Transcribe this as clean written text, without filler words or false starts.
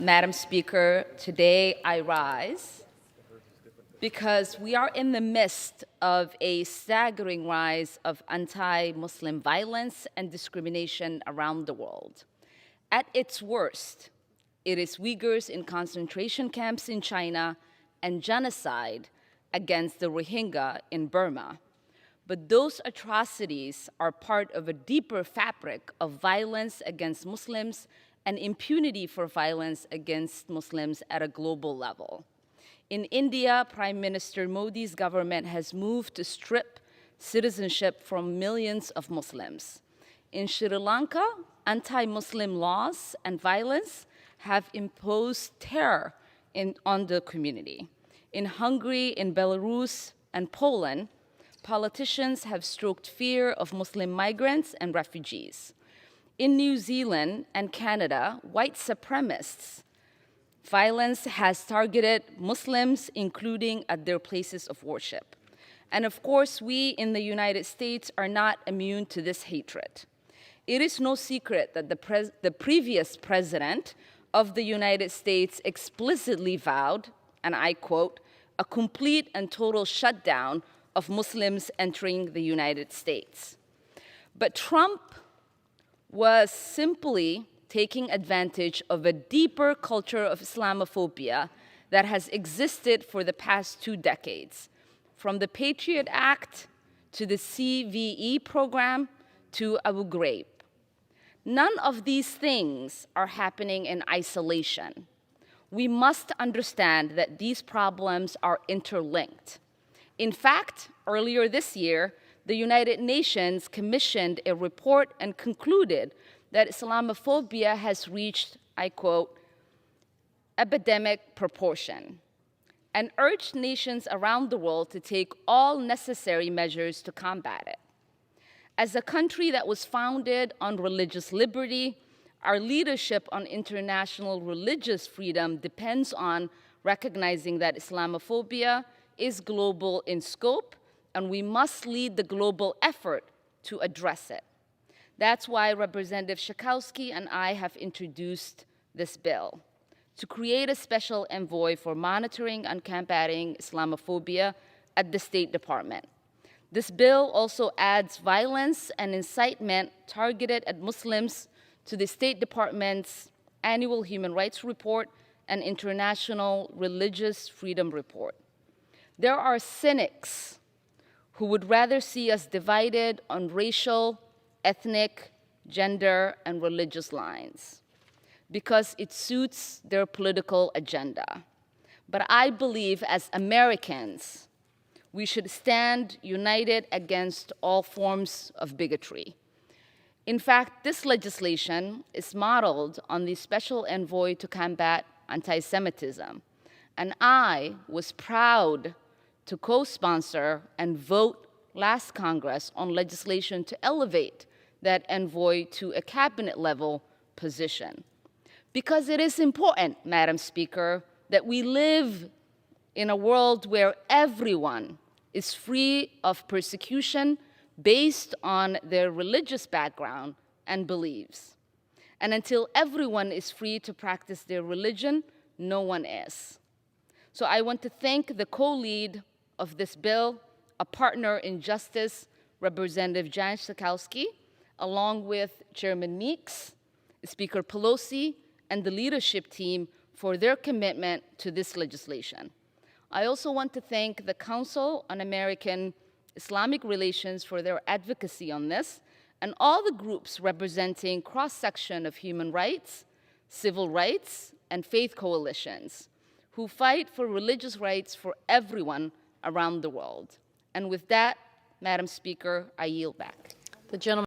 Madam Speaker, today I rise because we are in the midst of a staggering rise of anti-Muslim violence and discrimination around the world. At its worst, it is Uyghurs in concentration camps in China and genocide against the Rohingya in Burma. But those atrocities are part of a deeper fabric of violence against Muslims and impunity for violence against Muslims at a global level. In India, Prime Minister Modi's government has moved to strip citizenship from millions of Muslims. In Sri Lanka, anti-Muslim laws and violence have imposed terror on the community. In Hungary, in Belarus, and Poland, politicians have stoked fear of Muslim migrants and refugees. In New Zealand and Canada, white supremacists' violence has targeted Muslims, including at their places of worship. And of course, we in the United States are not immune to this hatred. It is no secret that the previous president of the United States explicitly vowed, and I quote, a complete and total shutdown of Muslims entering the United States. But Trump was simply taking advantage of a deeper culture of Islamophobia that has existed for the past 2 decades, from the Patriot Act to the CVE program to Abu Ghraib. None of these things are happening in isolation. We must understand that these problems are interlinked. In fact, earlier this year, the United Nations commissioned a report and concluded that Islamophobia has reached, I quote, epidemic proportion, and urged nations around the world to take all necessary measures to combat it. As a country that was founded on religious liberty, our leadership on international religious freedom depends on recognizing that Islamophobia is global in scope, and we must lead the global effort to address it. That's why Representative Schakowsky and I have introduced this bill to create a special envoy for monitoring and combating Islamophobia at the State Department. This bill also adds violence and incitement targeted at Muslims to the State Department's annual Human Rights Report and International Religious Freedom Report. There are cynics who would rather see us divided on racial, ethnic, gender, and religious lines because it suits their political agenda. But I believe as Americans, we should stand united against all forms of bigotry. In fact, this legislation is modeled on the Special Envoy to combat anti-Semitism, and I was proud to co-sponsor and vote last Congress on legislation to elevate that envoy to a cabinet-level position. Because it is important, Madam Speaker, that we live in a world where everyone is free of persecution based on their religious background and beliefs. And until everyone is free to practice their religion, no one is. So I want to thank the co-lead of this bill, a partner in justice, Representative Jan Schakowsky, along with Chairman Meeks, Speaker Pelosi, and the leadership team for their commitment to this legislation. I also want to thank the Council on American Islamic Relations for their advocacy on this, and all the groups representing cross-section of human rights, civil rights, and faith coalitions who fight for religious rights for everyone around the world. And with that, Madam Speaker, I yield back. The gentleman